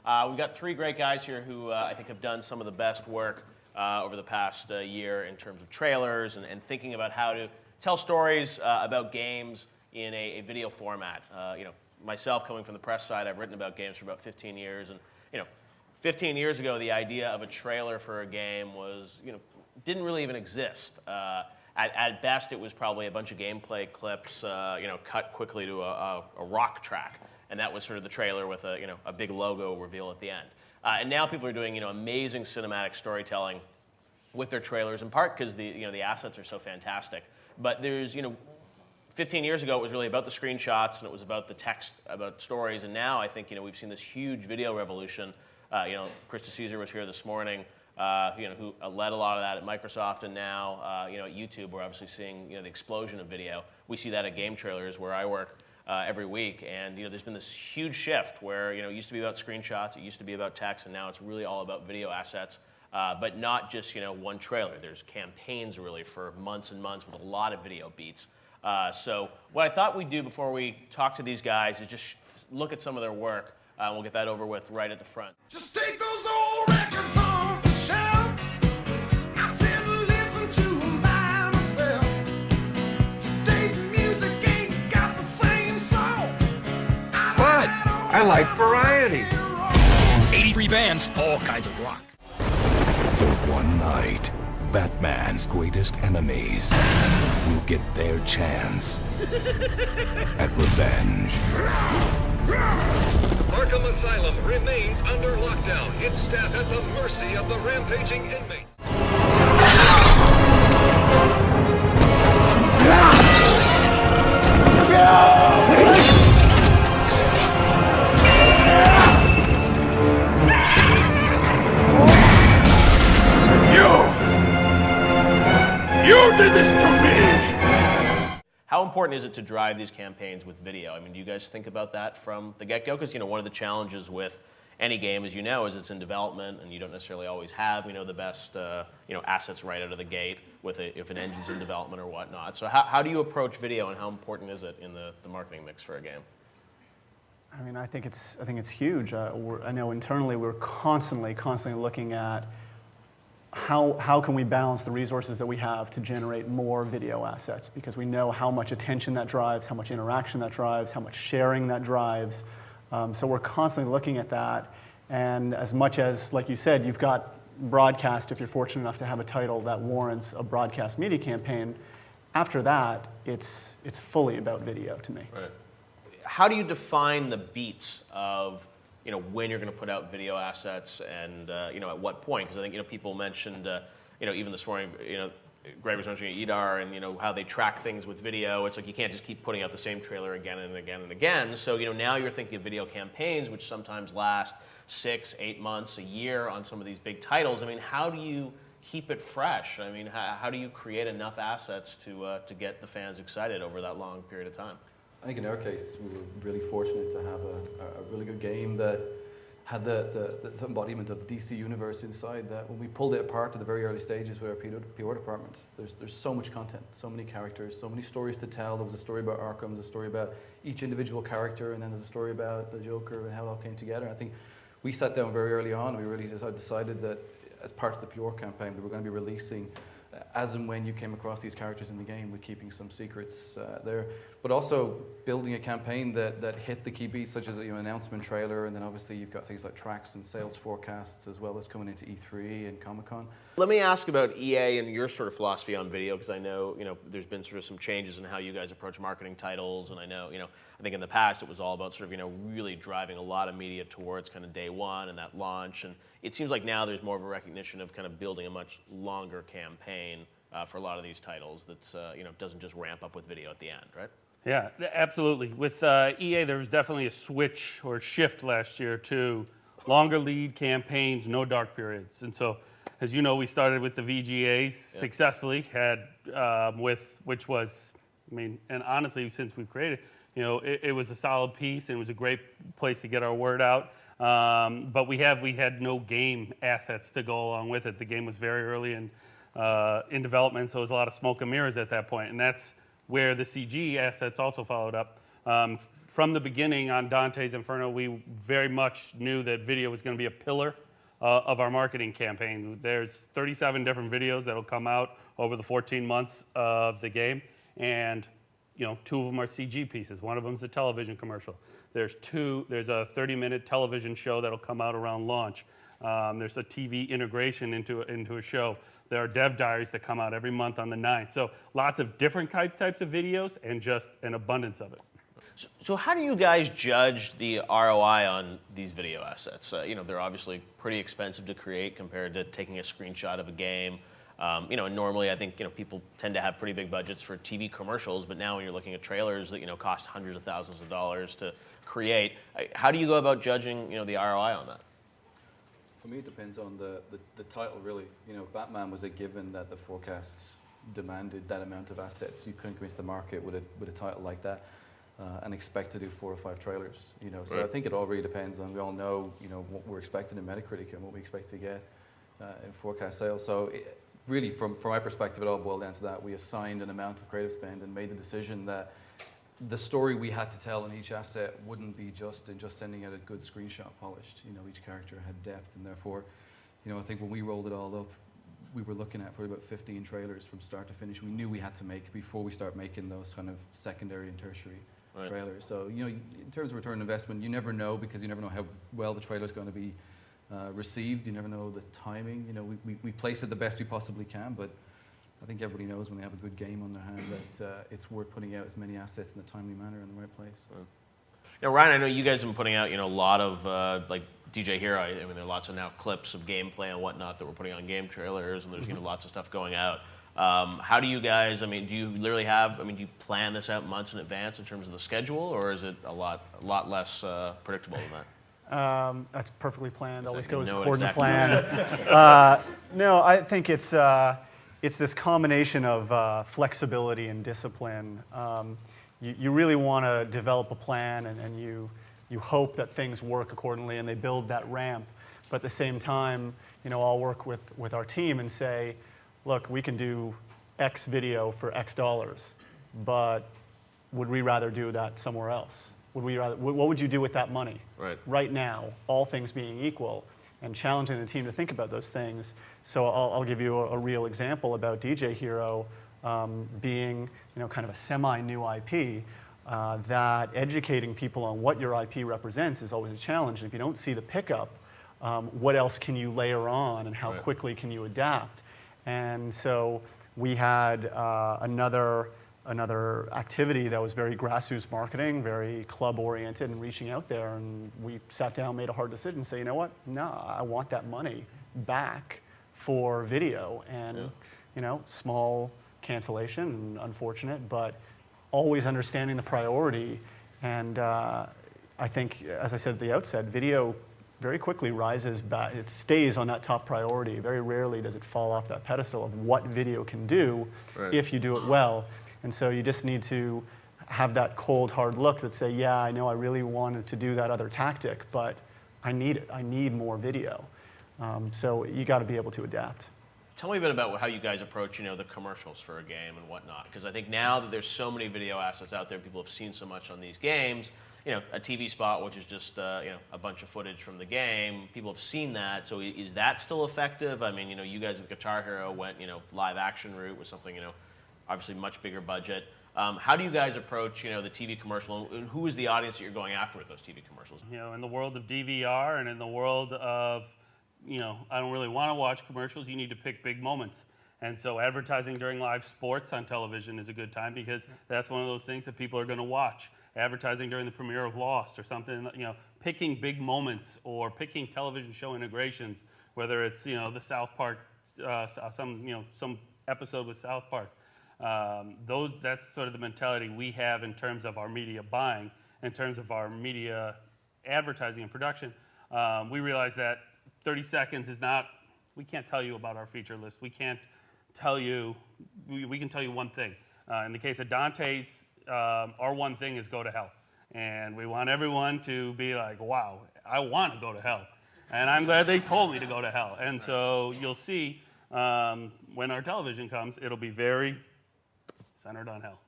We've got three great guys here who I think have done some of the best work over the past year in terms of trailers and thinking about how to tell stories about games in a video format. Myself, coming from the press side, I've written about games for about 15 years, and 15 years ago, the idea of a trailer for a game was, didn't really even exist. At best, it was probably a bunch of gameplay clips, cut quickly to a rock track, and that was sort of the trailer with a big logo reveal at the end. And now people are doing, amazing cinematic storytelling with their trailers, in part because the assets are so fantastic. But there's, 15 years ago, it was really about the screenshots and it was about the text, about stories. And now I think, we've seen this huge video revolution. Chris DeCesar was here this morning, who led a lot of that at Microsoft, and now, at YouTube, we're obviously seeing, the explosion of video. We see that at game trailers where I work every week, and there's been this huge shift where it used to be about screenshots, it used to be about text, and now it's really all about video assets. But not just one trailer. There's campaigns really for months and months with a lot of video beats. So what I thought we'd do before we talk to these guys is just look at some of their work. We'll get that over with right at the front. Just take those old records off the shelf. I sit and listen to them by myself. Today's music ain't got the same song. But I like variety. 83 bands, all kinds of rock. For one night, Batman's greatest enemies will get their chance at revenge. Arkham Asylum remains under lockdown. Its staff at the mercy of the rampaging inmates. You did this to me! How important is it to drive these campaigns with video? I mean, do you guys think about that from the get-go? Because, one of the challenges with any game, as you know, is it's in development, and you don't necessarily always have, the best, assets right out of the gate with if an engine's in development or whatnot. So how do you approach video, and how important is it in the marketing mix for a game? I mean, I think it's huge. I know internally we're constantly looking at how can we balance the resources that we have to generate more video assets, because we know how much attention that drives, how much interaction that drives, how much sharing that drives. So we're constantly looking at that. And as much as, like you said, you've got broadcast, if you're fortunate enough to have a title that warrants a broadcast media campaign, after that, it's fully about video to me. Right. How do you define the beats of when you're going to put out video assets and, at what point? Because I think, people mentioned, even this morning, Greg was mentioning EDAR and, how they track things with video. It's like you can't just keep putting out the same trailer again and again and again. So, now you're thinking of video campaigns, which sometimes last 6, 8 months, a year on some of these big titles. I mean, how do you keep it fresh? I mean, how do you create enough assets to get the fans excited over that long period of time? I think in our case, we were really fortunate to have a really good game that had the embodiment of the DC universe inside. That when we pulled it apart at the very early stages with our PR department, there's so much content, so many characters, so many stories to tell. There was a story about Arkham, there's a story about each individual character, and then there's a story about the Joker and how it all came together. And I think we sat down very early on, and we really decided that as part of the PR campaign, we were going to be releasing as and when you came across these characters in the game, with keeping some secrets there, but also building a campaign that hit the key beats, such as an announcement trailer, and then obviously you've got things like tracks and sales forecasts, as well as coming into E3 and Comic-Con. Let me ask about EA and your sort of philosophy on video, because I know there's been sort of some changes in how you guys approach marketing titles, and I know I think in the past it was all about sort of really driving a lot of media towards kind of day one and that launch, and it seems like now there's more of a recognition of kind of building a much longer campaign for a lot of these titles that's doesn't just ramp up with video at the end, right? Yeah, absolutely. With EA, there was definitely a switch or shift last year to longer lead campaigns, no dark periods. And so, as you know, we started with the VGAs successfully, had which was, I mean, and honestly, since we've created, it was a solid piece and it was a great place to get our word out. But we had no game assets to go along with it. The game was very early in development, so it was a lot of smoke and mirrors at that point, and that's where the CG assets also followed up. From the beginning on Dante's Inferno, we very much knew that video was going to be a pillar of our marketing campaign. There's 37 different videos that'll come out over the 14 months of the game, and 2 of them are CG pieces. One of them is a television commercial. There's a 30-minute television show that'll come out around launch. There's a TV integration into a show. There are dev diaries that come out every month on the 9th. So lots of different types of videos and just an abundance of it. So how do you guys judge the ROI on these video assets? They're obviously pretty expensive to create compared to taking a screenshot of a game. And normally I think people tend to have pretty big budgets for TV commercials, but now when you're looking at trailers that cost hundreds of thousands of dollars to create, how do you go about judging the ROI on that? For me, it depends on the title, really. Batman was a given that the forecasts demanded that amount of assets. You couldn't convince the market with a title like that and expect to do 4 or 5 trailers. So Right. I think it all really depends on, we all know, what we're expecting in Metacritic and what we expect to get in forecast sales. So really, from my perspective, it all boiled down to that. We assigned an amount of creative spend and made the decision that the story we had to tell in each asset wouldn't be just sending out a good screenshot polished. Each character had depth, and therefore, I think when we rolled it all up, we were looking at probably about 15 trailers from start to finish. We knew we had to make before we start making those kind of secondary and tertiary trailers. So, in terms of return on investment, you never know, because you never know how well the trailer is going to be received. You never know the timing. We place it the best we possibly can, but I think everybody knows when they have a good game on their hand that it's worth putting out as many assets in a timely manner in the right place. Ryan, I know you guys have been putting out a lot of like DJ Hero. I mean, there are lots of now clips of gameplay and whatnot that we're putting on game trailers, and there's lots of stuff going out. How do you guys? I mean, do you literally have? I mean, do you plan this out months in advance in terms of the schedule, or is it a lot less predictable than that? That's perfectly planned. Always Exactly. goes No, according to exactly. plan. No, I think it's this combination of flexibility and discipline. You really want to develop a plan, and you hope that things work accordingly, and they build that ramp. But at the same time, I'll work with our team and say, look, we can do X video for X dollars, but would we rather do that somewhere else? What would you do with that money? Right now, all things being equal, and challenging the team to think about those things. So I'll give you a real example about DJ Hero being kind of a semi-new IP. That educating people on what your IP represents is always a challenge. And if you don't see the pickup, what else can you layer on, and how quickly can you adapt? And so we had another activity that was very grassroots marketing, very club-oriented, and reaching out there. And we sat down, made a hard decision, say, you know what? No, I want that money back for video. And small cancellation, unfortunate, but always understanding the priority. And I think, as I said at the outset, video very quickly rises back. It stays on that top priority. Very rarely does it fall off that pedestal of what video can do if you do it well. And so you just need to have that cold, hard look that say, yeah, I know I really wanted to do that other tactic, but I need it. I need more video. So you got to be able to adapt. Tell me a bit about how you guys approach, the commercials for a game and whatnot. Because I think now that there's so many video assets out there, people have seen so much on these games. A TV spot, which is just a bunch of footage from the game. People have seen that. So is that still effective? I mean, you guys with Guitar Hero went, live action route with something, obviously much bigger budget. How do you guys approach, the TV commercial, and who is the audience that you're going after with those TV commercials? In the world of DVR and in the world of I don't really want to watch commercials, you need to pick big moments. And so advertising during live sports on television is a good time, because that's one of those things that people are going to watch. Advertising during the premiere of Lost or something, picking big moments, or picking television show integrations, whether it's, the South Park, some episode with South Park. That's sort of the mentality we have in terms of our media buying, in terms of our media advertising and production. We realize that 30 seconds is not, we can't tell you about our feature list. We can't tell you, we can tell you one thing. In the case of Dante's, our one thing is go to hell. And we want everyone to be like, wow, I want to go to hell. And I'm glad they told me to go to hell. And so you'll see when our television comes, it'll be very centered on hell.